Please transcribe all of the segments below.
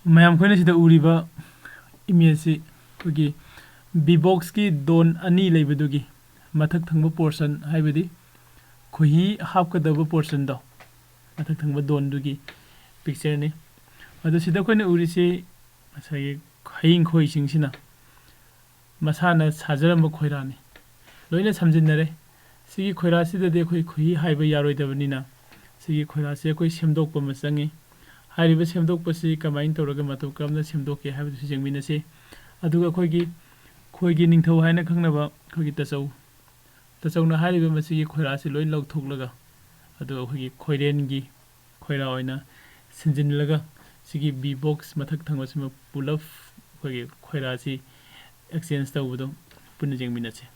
ma'am खोने सिदा उरीबा image से कोगी बीबॉक्स की दोन अनी लेबदुगी मथक थंगबा पोर्शन हाइबदी खोही हापकदब पोर्शन दो मथक थंगबा दोन दुगी पिक्चर ने अदो सिदा खोने उरीसे सही खयिंग खोई सिंगसिना मसाना साजरम खोइराने लोइना समजिनरे सिगी खोइरासिददे खोई खोही हाइबा यारोइदबनिना सिगी खोइरासे कोई सेमदोकप मचंगे हारिबा सेमदोकपसि कमाइन तौरगा मतौ क्रमना सेमदोके हाइबदु जेंगमिनसे अदुगा खोइगी निंगथौ हाइना खंगनबा खोइगी तचौना हारिबा मसिगी खोइरासे लोइन लौथोकलगा अदुगा खोइगी खोइरेनगी खोइरा ओइना सिंजिनलगा सिगी बी बॉक्स मथक थंगबसिम पुलअप खोइगी खोइरासी एक्सचेंज तौबदो पुन जेंगमिनसे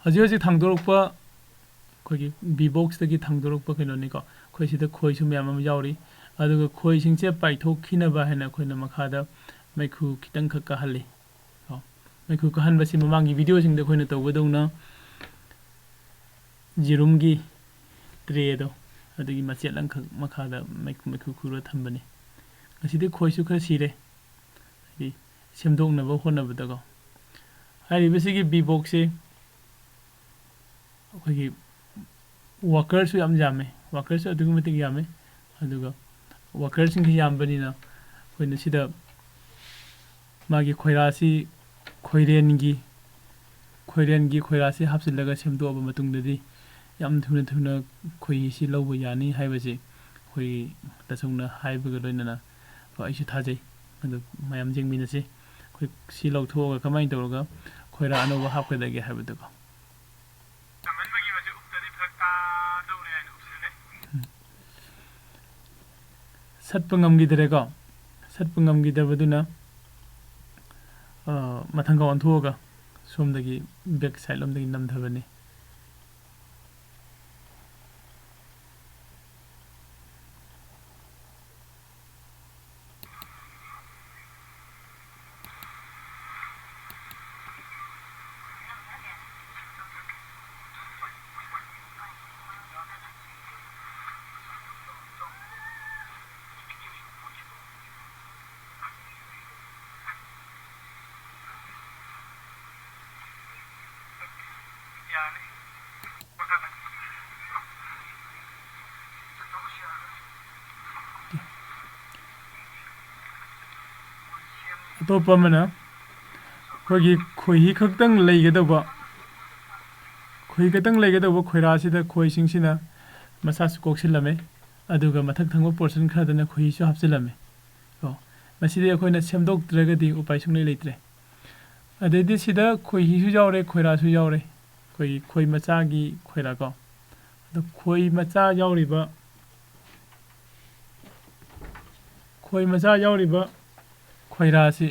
हजी थांदोरकपा खोइगी बी बॉक्स तगी थांदोरकपा कइनोनिको खोइसिदा खोइसु म्याम यावरी अदुगा खोइसिंगसे पाइथोखिनबा हैना खोइना मखादा मैखु खितंग खकाहली मैखु कहनबसि ममांगी वीडियो सिंगदा खोइना तौबदौना जिरुमगी ट्रेदो अदुगी मचेलंग मखादा मैखु खुरो थंबने असिदे खोइसु खर सिरे दि सेमदोंनबा होनबदगो हारिबसिगी बी बॉक्स से खोइगी वर्कर्स याम जामे वर्कर्स अदुगी मतिग यामे अदुगा वर्कर्स सिंग यामबनिना खोइना सिदा मागी खोइरासी खोइरेनगी खोइरासी हापसिलगा सेमदोब मतुंगददी याम थुना खोइसी लौब यानी हाइबसे खोइ तसौना हाइबगा लोइनना आइसु थाजै अदु मयाम जेंगमिनसे खोइ सि लौथोगा कमाइन तौरगा खोइरा अनोबा हापकदगे हाइबदुगा सत्पंगमगिदरेको सत्पंगमगिदबदुना मथंगा ऑनथोगा सोमदगी बैक साइड लोमदगी नमधबने अतोपा मना खोइगी खोइही खक्तंग लेगदबा खोइ खक्तंग लेगदबा खोइरासिदा खोइसिंगसिना मसासु कोक्सिलमे अदुगा मथक थंगबा पोर्शन खरदना खोइसु हापसिलमे ओ मसिदे अखोइना सेमदोक्त्रगदि उपाय सुंगले लेत्रे अदेदि सिदा खोइहिसु यावरे खोइरासु यावरे खोइ मचागी खोइरा को अदो खोइ मचा यावरिबा खोइरासी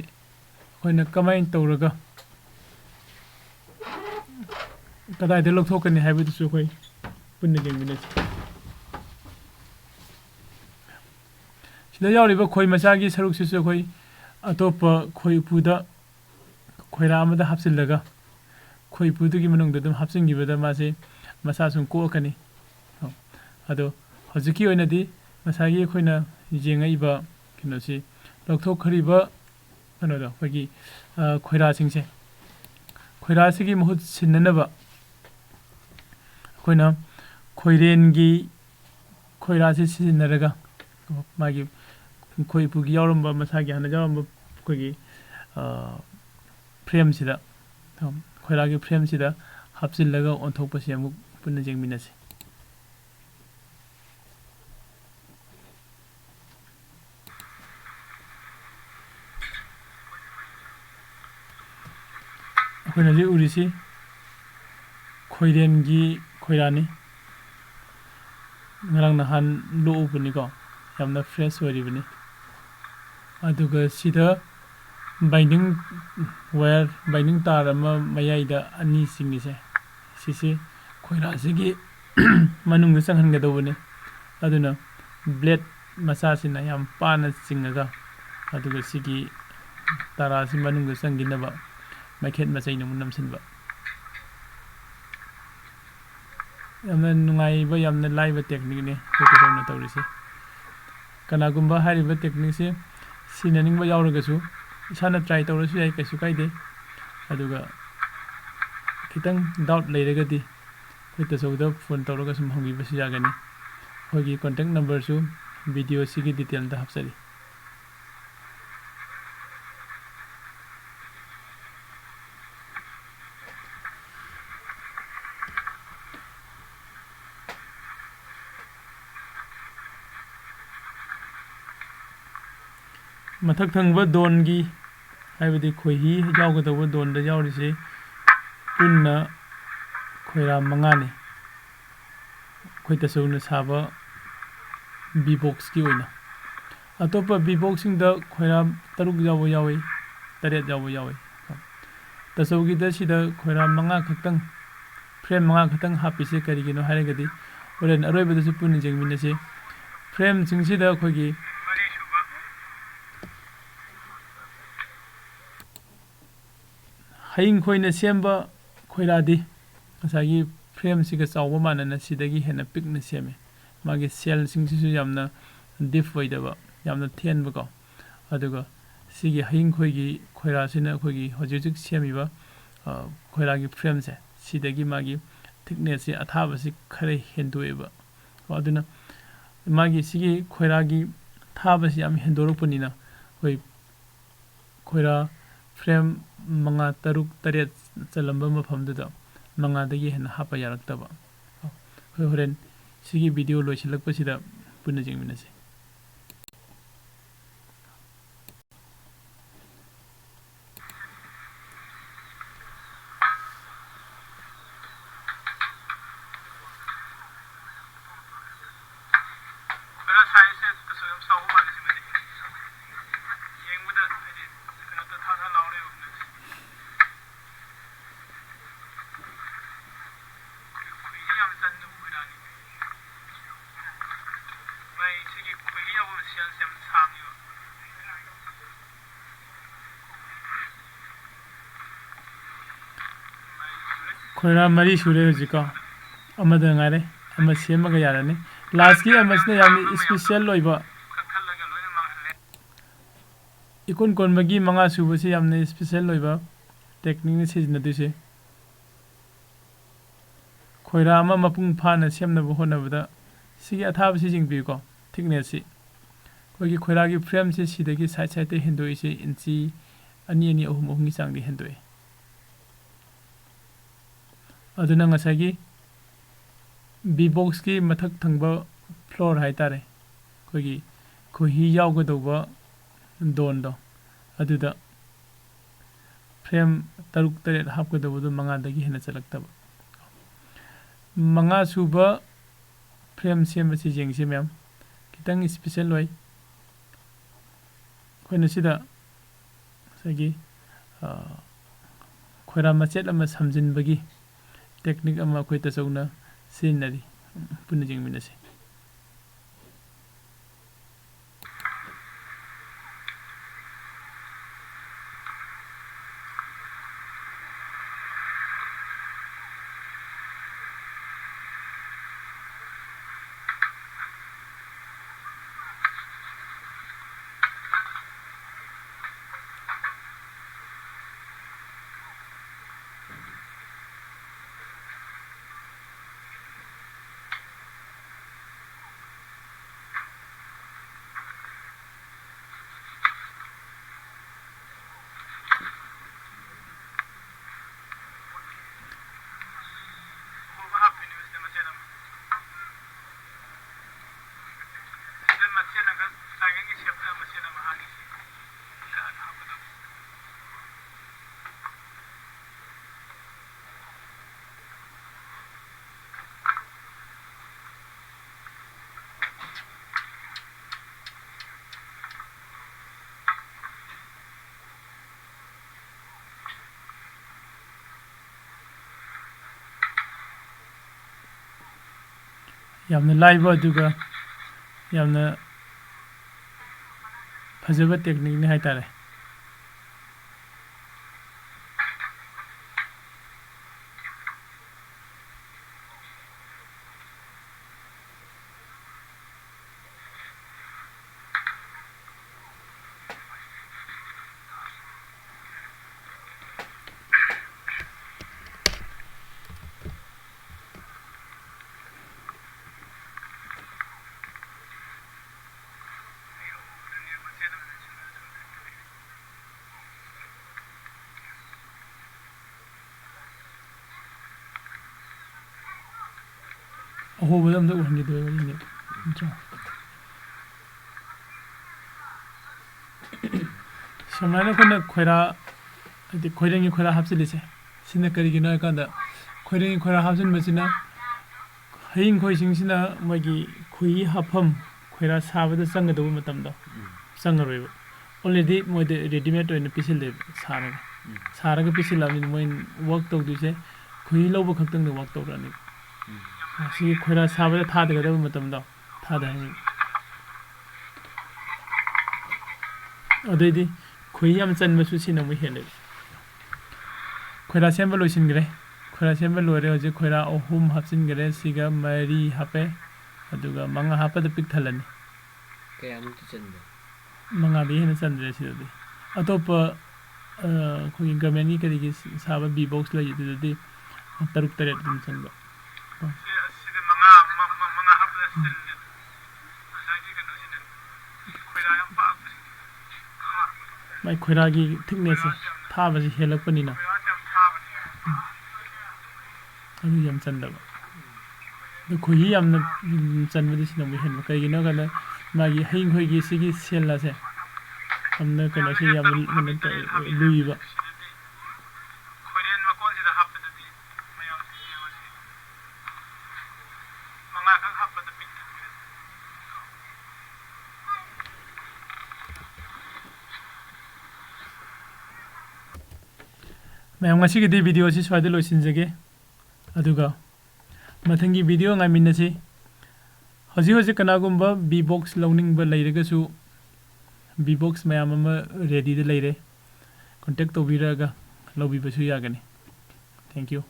खोइना कमाइन तौरगा कदाइदे लौथोकनि हाइबदुसु खोइ पुन्ने जेंगमिनसे सिदा यावरिबा खोइ मचागी सरुकसिसु खोइ अतोपा खोइ पुदा खोइरा अमदा हापसिलगा खोइ पुदुगी मनुंगदा दम हापसिंगिबदा मासे मसासुं कोकनि अदो हजिकी ओइनादि मसागी खोइना जेंगाइबा किनोसि लौथोखरिबा कनोदो खोइगी खोइरासिंगसे खोइरासिगी महुत सिन्ननबा खोइना खोइरेनगी खोइरासि सिनरगा मागी खोइ पुगी यावरंबा मसागी हाना जावरंबा खोइगी फ्रेम सिदा खोइरागी फ्रेम सिदा हापसिलगा ओंथोकपसि अमुक पुन्ना जेंगमिनसे खोइना जे उरिसि खोइरेनगी खोइरानी ngarang nahan lo ubni ko yamna fresh oribni aduga sida binding wire binding tar ama mayai da ani singi se sisi khoira sigi manung da sanghan ga dawne aduna blade masa sina yam pana singaga aduga sigi tara si manung da sangina ba makhet masai nung namsin ba ꯌꯥꯝꯅ ꯅꯨꯡꯉꯥꯏꯕ ꯌꯥꯝꯅ ꯂꯥꯏꯕ ꯇꯦꯛꯅꯤꯛꯅꯤ ꯑꯩꯈꯣꯏ ꯇꯁꯧꯅ ꯇꯧꯔꯤꯁꯤ ꯀꯅꯥꯒꯨꯝꯕ ꯍꯥꯏꯔꯤꯕ ꯇꯦꯛꯅꯤꯛꯁꯤ ꯁꯤꯟꯅꯅꯤꯡꯕ ꯌꯥꯎꯔꯒꯁꯨ ꯏꯁꯥꯅ ꯇ꯭ꯔꯥꯏ ꯇꯧꯔꯁꯨ ꯌꯥꯏ ꯀꯩꯁꯨ ꯀꯥꯏꯗꯦ ꯑꯗꯨꯒ खितंग डाउट लेरगदी अखोई तसौदा फोन तौरगा सुम हंगिबसु यागनी अखोई कॉन्टैक्ट नंबर सु वीडियो सिगी डिटेल दा हपसरी मथक थंगबा दोनगी हाइबदी खोही यावगदबा दोनदा यावरिसे पुन्ना खोइरा मंगाने खोई तसौना साबा बी बॉक्स की ओइना अतोपा बी बॉक्सिंग दा खोइरा तरुक यावो यावे तरेत यावो यावे तसौगी दा सिदा खोइरा मंगा खतंग फ्रेम मंगा खतंग हापिसे करिगिनो हाइरगदी ओरेन अरोइबदसु पुन्नि जेंगमिनसे फ्रेम सिंगसिदा खोगी हयिंग खोइना सेमबा खोइरादी ngसागी फ्रेम सिगा चावबा मानना सिदगी हेना पिकना सेमे मागी सेल सिंगसिसु यामना डिफ वइदबा यामना थेनबको अदुगा सिगी हयिंग खोइगी खोइरासिना खोइगी हजिजिक सेमिबा खोइरागी फ्रेम से सिदगी मागी थिकनेस से अथाबसि खरे हेंदोएबा अदुना मागी सिगी खोइरागी थाबसि याम हेंदोरपनिना खोइ खोइरा फ्रेम मंगा तरुक तरेत चलंबा मफमदुदा मंगादगी हेन हापा यारक्तबा खोइ होरेन सिगी वीडियो लोइसिलकपसिदा पुन्ना जेंगमिनसे खोइरा मरी सुरे हुजिका अमदा ngaire ama semaga yarani last ki amasna yamni special loiba ikon konbagi manga subasi yamni special loiba technique ni sijna dise खोइरा ama mapung phana semna bo honabada sigi athaba si jingbi ko thickness si खोइगी खोइरागी frame से सिदगी side side ते हेंदोइ से इंची अनि अनि अहुम अहुंगी चांगदी हेंदोइ अदुना ngसागी B box की मथक थंगबा फ्लोर हाइतारे खोइगी खोही यावगदौबा दोन दो अदुदा फ्रेम तरुक तरेत हापगदौबदो मंगादगी हेना चलक्तबा मंगा सुबा फ्रेम सेमबसि जेंगसे मैम खितंग स्पेशल होय खोइना सिदा सगी खोइरा मचेत अमा समजिनबगी टेक्निक अमा खोइ तसौना सिनरी पुन्ना जेंगमिनसे यामना लाइबा अदुगा यामना फजबा टेक्निक नि हाइतारे ꯑꯍꯣꯕꯗ ꯑꯝꯇ ꯎꯍꯟꯈꯤꯗꯣꯏ ꯋꯥꯔꯤꯅꯤ ꯅꯠꯇ꯭ꯔꯥ ꯁꯨꯃꯥꯏꯅ ꯑꯩꯈꯣꯏꯅ ꯈꯣꯏꯔꯥ ꯍꯥꯏꯗꯤ ꯈꯣꯏꯔꯦꯡꯒꯤ ꯈꯣꯏꯔꯥ ꯍꯥꯞꯆꯤꯜꯂꯤꯁꯦ ꯁꯤꯅ ꯀꯔꯤꯒꯤꯅꯣ ꯍꯥꯏꯀꯥꯟꯗ ꯈꯣꯏꯔꯦꯡꯒꯤ ꯈꯣꯏꯔꯥ ꯍꯥꯞꯆꯤꯟꯕꯁꯤꯅ ꯍꯌꯤꯡ ꯈꯣꯏꯁꯤꯡꯁꯤꯅ ꯃꯣꯏꯒꯤ ꯈꯣꯏꯍꯤ ꯍꯥꯞꯐꯝ ꯈꯣꯏꯔꯥ ꯁꯥꯕꯗ ꯆꯪꯒꯗꯧꯕ ꯃꯇꯝꯗꯣ ꯆꯪꯉꯔꯣꯏꯕ ꯑꯣꯜꯔꯦꯗꯤ ꯃꯣꯏꯗ ꯔꯦꯗꯤꯃꯦꯗ ꯑꯣꯏꯅ ꯄꯤꯁꯤꯜꯂꯦꯕ ꯁꯥꯔꯒ ꯄꯤꯁꯤꯜꯂꯕꯅꯤꯅ ꯃꯣꯏ ꯋꯥꯛ ꯇꯧꯗꯣꯏꯁꯦ ꯈꯣꯏꯍꯤ ꯂꯧꯕ ꯈꯛꯇꯪꯗ ꯋꯥꯛ ꯇꯧꯔꯛꯑꯅꯤ ꯁꯤꯒꯤ ꯈꯣꯏꯔꯥ ꯁꯥꯕꯗ ꯊꯥꯗꯒꯗꯕ ꯃꯇꯝꯗꯣ ꯊꯥꯗꯍꯟꯅꯤ ꯑꯗꯩꯗꯤ ꯈꯣꯏꯍꯤ ꯌꯥꯝ ꯆꯟꯕꯁꯨ ꯁꯤꯅ ꯑꯃꯨꯛ ꯍꯦꯜꯂꯦꯕ ꯈꯣꯏꯔꯥ ꯁꯦꯝꯕ ꯂꯣꯏꯁꯤꯟꯈ꯭ꯔꯦ ꯈꯣꯏꯔꯥ ꯁꯦꯝꯕ ꯂꯣꯏꯔꯦ ꯍꯧꯖꯤꯛ ꯈꯣꯏꯔꯥ 3 ꯍꯥꯞꯆꯤꯟꯈ꯭ꯔꯦ ꯁꯤꯒ 4 ꯍꯥꯞꯄꯦ ꯑꯗꯨꯒ 5 ꯍꯥꯞꯄꯗ ꯄꯤꯛ ꯊꯜꯂꯅꯤ ꯀꯌꯥꯃꯨꯛꯇꯤ ꯆꯟꯕ 5ꯗꯤ ꯍꯦꯟꯅ ꯆꯟꯗ꯭ꯔꯦ ꯁꯤꯗꯗꯤ ꯑꯇꯣꯞꯄ ꯑꯩꯈꯣꯏꯒꯤ ꯒꯚꯔꯟꯃꯦꯟꯠꯒꯤ ꯀꯔꯤꯒꯤ ꯁꯥꯕ ꯕꯤ ꯕꯣꯛꯁ ꯂꯩ ꯑꯗꯨꯗꯗꯤ 6-7 ꯑꯗꯨꯝ ꯆꯟꯕ ꯁꯤꯗ ꯃꯉꯥ ꯍꯥꯞꯄꯗ ꯆꯜꯂꯦ ꯉꯁꯥꯏꯒꯤ ꯀꯩꯅꯣꯁꯤꯗ ꯈꯣꯏꯔꯥ ꯌꯥꯝ ꯄꯥꯛꯄꯁꯤ ꯃꯥꯏ ꯈꯣꯏꯔꯥꯒꯤ ꯊꯤꯛꯅꯦꯁꯁꯦ ꯊꯥꯕꯁꯤ ꯍꯦꯜꯂꯛꯄꯅꯤꯅ ꯈꯣꯏꯔꯥꯁꯤ ꯌꯥꯝ ꯊꯥꯕꯅꯤ ꯑꯗꯨ ꯌꯥꯝ ꯆꯟꯗꯕ ꯑꯗꯨ ꯈꯣꯏꯍꯤ ꯌꯥꯝꯅ ꯆꯟꯕꯗꯤ ꯁꯤꯅ ꯑꯃꯨꯛ ꯍꯦꯟꯕ ꯀꯩꯒꯤꯅꯣ ꯍꯥꯏꯀꯥꯟꯗ ꯃꯥꯒꯤ ꯍꯌꯤꯡ ꯈꯣꯏꯒꯤ ꯁꯤꯒꯤ ꯁꯦꯜ ꯑꯁꯦ ꯌꯥꯝꯅ ꯀꯩꯅꯣꯁꯤ ꯌꯥꯝꯅ ꯂꯨꯏꯕ ꯁꯤꯗꯗꯤ ꯈꯣꯏꯔꯦꯟ ꯃꯀꯣꯟꯁꯤꯗ ꯍꯥꯞꯄꯗꯗꯤ ꯃꯌꯥꯝꯁꯤ ꯌꯦꯡꯉꯣꯁꯤ 5 ꯈꯛ ꯍꯥꯞꯄꯗ ꯄꯤꯛ ꯊꯟꯈ꯭ꯔꯦ ꯃꯌꯥꯝ ꯉꯁꯤꯒꯤꯗꯤ ꯚꯤꯗꯤꯑꯣꯁꯤ ꯁ꯭ꯋꯥꯏꯗ ꯂꯣꯏꯁꯤꯟꯖꯒꯦ ꯑꯗꯨꯒ ꯃꯊꯪꯒꯤ ꯚꯤꯗꯤꯑꯣ ꯉꯥꯏꯃꯤꯟꯅꯁꯤ ꯍꯧꯖꯤꯛ ꯍꯧꯖꯤꯛ ꯀꯅꯥꯒꯨꯝꯕ ꯕꯤ ꯕꯣꯛꯁ ꯂꯧꯅꯤꯡꯕ ꯂꯩꯔꯒꯁꯨ ꯕꯤ ꯕꯣꯛꯁ ꯃꯌꯥꯝ ꯑꯃ ꯔꯦꯗꯤꯗ ꯂꯩꯔꯦ ꯀꯣꯟꯇꯦꯛ ꯇꯧꯕꯤꯔꯛꯑꯒ ꯂꯧꯕꯤꯕꯁꯨ ꯌꯥꯒꯅꯤ ꯊꯦꯡꯛ ꯌꯨ